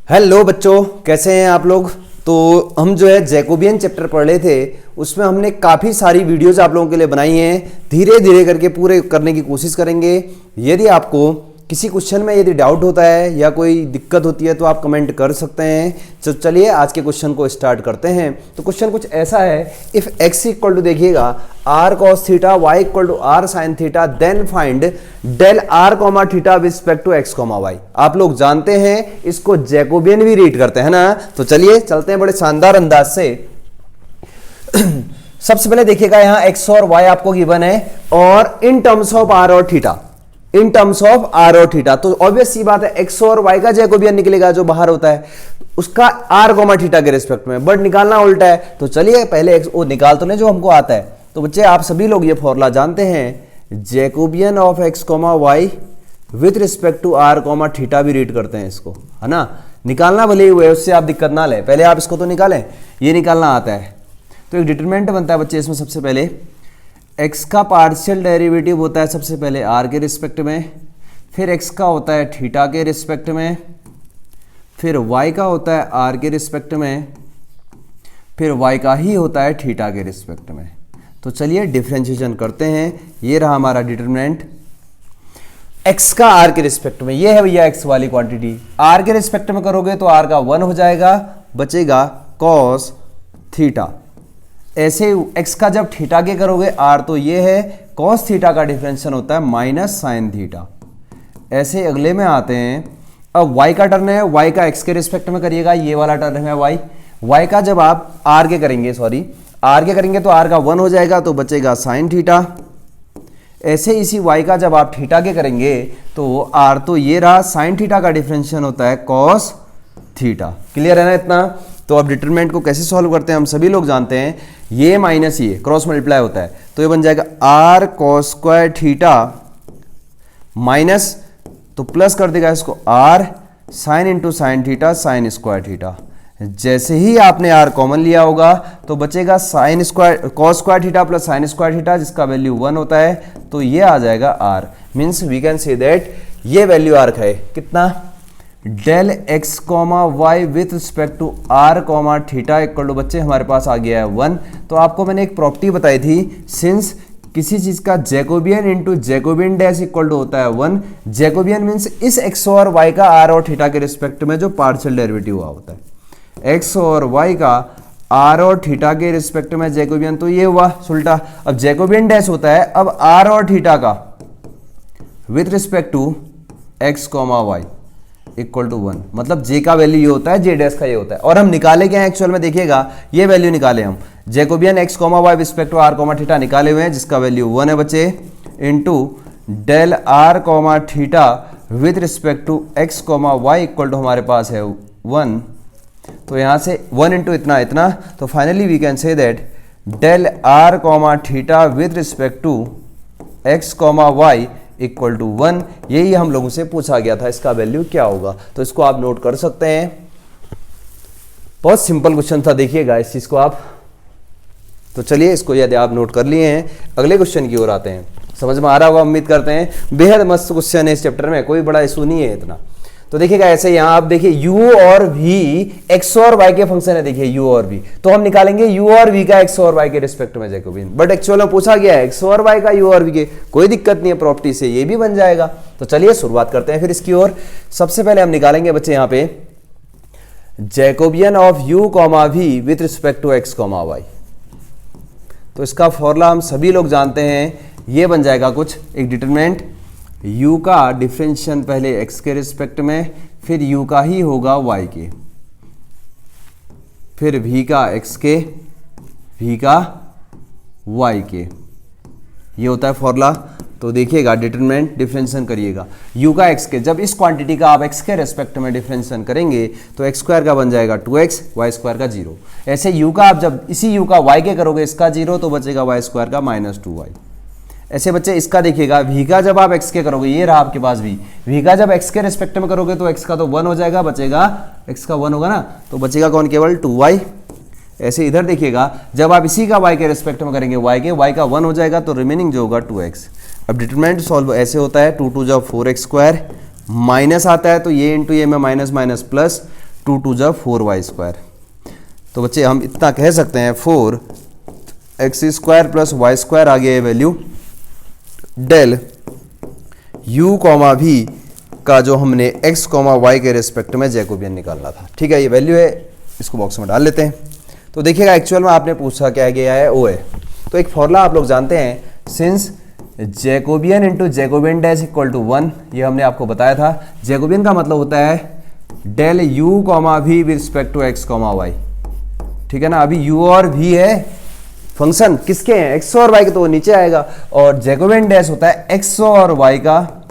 Hello बच्चों, कैसे हैं आप लोग। तो हम जो है जैकोबियन चैप्टर पढ़ रहे थे, उसमें हमने काफ़ी सारी वीडियोज आप लोगों के लिए बनाई हैं। धीरे धीरे करके पूरे करने की कोशिश करेंगे। यदि आपको किसी क्वेश्चन में यदि डाउट होता है या कोई दिक्कत होती है तो आप कमेंट कर सकते हैं। तो चलिए आज के क्वेश्चन को स्टार्ट करते हैं। तो क्वेश्चन कुछ ऐसा है, इफ x इक्वल टू देखिएगा r cos theta y equal to r sin theta then find del r comma theta with respect to x comma y। आप लोग जानते हैं इसको जैकोबियन भी रीड करते हैं ना। तो चलिए चलते हैं बड़े शानदार अंदाज से। सबसे पहले देखिएगा यहाँ x और y आपको गिवन है और इन टर्म्स ऑफ r और theta, in terms of r और थीटा। तो ऑब्वियस सी बात है x और y का जैकोबियन निकलेगा जो बाहर होता है उसका r कॉमा थीटा के रिस्पेक्ट में, बट निकालना उल्टा है। तो चलिए पहले x वो निकाल तो नहीं जो हमको आता है। तो बच्चे आप सभी लोग ये फॉर्मूला जानते हैं, Jacobian of x comma Y with respect to r comma theta भी रीड करते हैं इसको, है ना। निकालना भले ही हुए, उससे आप दिक्कत ना लें, पहले आप इसको तो निकालें, ये निकालना आता है। तो एक डिटरमिनेंट बनता है बच्चे इसमें। सबसे पहले x का पार्शियल डेरिवेटिव होता है सबसे पहले r के रिस्पेक्ट में, फिर x का होता है थीटा के रिस्पेक्ट में, फिर y का होता है r के रिस्पेक्ट में, फिर y का ही होता है थीटा के रिस्पेक्ट में। तो चलिए डिफरेंशिएशन करते हैं। ये रहा हमारा डिटरमिनेंट, x का r के रिस्पेक्ट में, ये है भैया x वाली क्वांटिटी। r के रिस्पेक्ट में करोगे तो r का 1 हो जाएगा, बचेगा cos थीटा। ऐसे x का जब थीटा के करोगे r, तो ये है cos थीटा का डिफरेंशियल होता है माइनस साइन थीटा। ऐसे अगले में आते हैं, अब y का टर्न है, y का x के रिस्पेक्ट में करिएगा, ये वाला टर्न है y का जब आप r के करेंगे, r के करेंगे तो r का 1 हो जाएगा, तो बचेगा साइन थीटा। ऐसे इसी y का जब आप थीटा के करेंगे तो r, तो ये रहा साइन थीटा का डिफरेंशियल होता है cos थीटा। क्लियर है ना इतना। तो अब डिटरमिनेंट को कैसे सॉल्व करते हैं हम सभी लोग जानते हैं, ये माइनस ये क्रॉस मल्टीप्लाई होता है, तो ये बन जाएगा r cos square theta minus, तो प्लस कर देगा इसको r sine into sine theta sine square theta. जैसे ही आपने r कॉमन लिया होगा तो बचेगा sine square cos square theta plus sine square theta, जिसका वैल्यू 1 होता है, तो ये आ जाएगा r। Means we can say that ये वैल्यू r का है कितना, del x comma Y with respect to r comma theta equal to बच्चे हमारे पास आ गया है 1। तो आपको मैंने एक प्रॉपर्टी बताई थी, सिंस किसी चीज का Jacobian into Jacobian dash equal to होता है 1। जैकोबियन मीन्स इस x और y का r और थीटा के रिस्पेक्ट में जो पार्शियल डेरिवेटिव हुआ होता है, x और y का r और थीटा के रिस्पेक्ट में जैकोबियन, तो ये हुआ सुल्टा। अब जैकोबियन डैश होता है अब r और थीटा का with respect to x comma y equal to 1, मतलब j का वैल्यू ये होता है, j डैश का ये होता है। और हम निकाले क्या है एक्चुअल में, देखिएगा ये वैल्यू निकाले हम, Jacobian x comma y respect to r comma theta निकाले हुए हैं, जिसका वैल्यू 1 है बच्चे, into del r comma theta with respect to x comma y equal to हमारे पास है 1। तो यहाँ से 1 इंटू इतना इतना, तो finally we can say that del r comma theta with respect to x comma y equal to 1। यही हम लोगों से पूछा गया था, इसका वैल्यू क्या होगा, तो इसको आप नोट कर सकते हैं। बहुत सिंपल क्वेश्चन था, देखिएगा इस चीज को आप। तो चलिए इसको यदि आप नोट कर लिए हैं, अगले क्वेश्चन की ओर आते हैं। समझ में आ रहा होगा उम्मीद करते हैं। बेहद मस्त क्वेश्चन है इस चैप्टर में, कोई बड़ा इशू नहीं है इतना। तो देखिएगा ऐसे यहाँ आप देखिए u और v x और y के फंक्शन है, देखिए u और v, तो हम निकालेंगे u और v का x और y के रिस्पेक्ट में जैकोबियन। बट एक्चुअल में पूछा गया है x और y का u और v के, कोई दिक्कत नहीं है, प्रॉपर्टी से ये भी बन जाएगा। तो चलिए शुरुआत करते हैं फिर इसकी ओर। सबसे पहले हम निकालेंगे बच्चे यहाँ पे Jacobian of u comma v with respect to x comma y। तो इसका फॉर्मूला हम सभी लोग जानते हैं, ये बन जाएगा कुछ एक डिटरमिनेंट, u का डिफरेंशियल पहले x के रिस्पेक्ट में, फिर u का ही होगा y के, फिर v का x के, v का y के, ये होता है फॉर्मूला। तो देखिएगा डिटरमिनेंट डिफरेंशिएशन करिएगा, u का x के, जब इस क्वांटिटी का आप x के रिस्पेक्ट में डिफरेंशिएशन करेंगे तो x स्क्वायर का बन जाएगा 2x, y स्क्वायर का 0। ऐसे u का आप जब इसी u का y के करोगे इसका 0, तो बचेगा y स्क्वायर का माइनस 2y। ऐसे बच्चे इसका देखिएगा, v का जब आप x के करोगे, ये रहा आपके पास v का जब x के रिस्पेक्ट में करोगे तो x का तो 1 हो जाएगा, बचेगा x का 1 होगा ना, तो बचेगा कौन, केवल 2y। ऐसे इधर देखिएगा जब आप इसी का y के रिस्पेक्ट में करेंगे y का 1 हो जाएगा, तो रिमेनिंग जो होगा 2x। अब डिटरमिनेंट सॉल्व ऐसे होता है, 2 2 जब 4x स्क्वायर माइनस आता है तो ये इंटू ये में माइनस माइनस प्लस, 2 2 जा 4y²। तो बच्चे हम इतना कह सकते हैं 4x² + y² आ गया वैल्यू डेल u, v का जो हमने x, y के रिस्पेक्ट में जैकोबियन निकालना था। ठीक है, ये वैल्यू है, इसको बॉक्स में डाल लेते हैं। तो देखिएगा एक्चुअल में आपने पूछा क्या गया है, ओ है। तो एक फॉर्मूला आप लोग जानते हैं, since Jacobian into Jacobian dash equal to 1, ये हमने आपको बताया था। जैकोबियन का मतलब होता है del u, v with respect to x, y। ठीक है ना, अभी u और v है फंक्शन किसके हैं, x और y के, तो वो नीचे आएगा। और जैकोबियन डैश होता है x और y का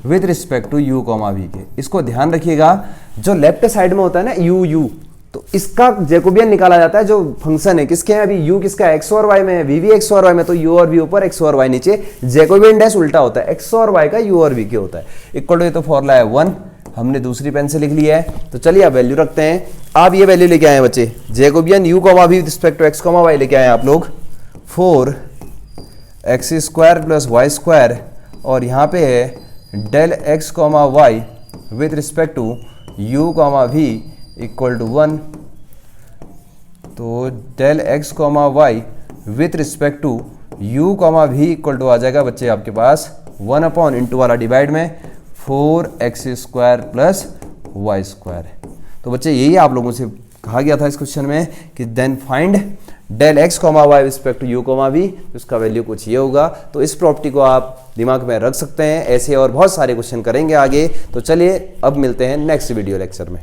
with respect to u, v के। इसको ध्यान रखिएगा, जो लेफ्ट साइड में होता है ना u, तो इसका जैकोबियन निकाला जाता है। जो फंक्शन है किसके हैं, अभी u किसका है, x और y में है, v भी x और y में, तो u और v ऊपर, x और y नीचे। जैकोबियन डैश उल्टा होता है, x और y का u और v के होता है। इक्वल टू, ये तो फॉर्मूला है 1, हमने दूसरी पेन से लिख लिया है। तो चलिए अब वैल्यू रखते हैं। आप ये वैल्यू लेके आए हैं बच्चे, Jacobian u, v with respect to x, y लेके आए हैं आप लोग 4x² + y², और यहाँ पे है del x, y with respect to u, v equal to 1। तो del x, y with respect to u, v equal to आ जाएगा बच्चे आपके पास 1 इंटू वाला डिवाइड में 4x² + y²। तो बच्चे यही आप लोगों से कहा गया था इस क्वेश्चन में कि then find del x, y respect to u, v, उसका वैल्यू कुछ ये होगा। तो इस प्रॉपर्टी को आप दिमाग में रख सकते हैं। ऐसे और बहुत सारे क्वेश्चन करेंगे आगे। तो चलिए अब मिलते हैं नेक्स्ट वीडियो लेक्चर में।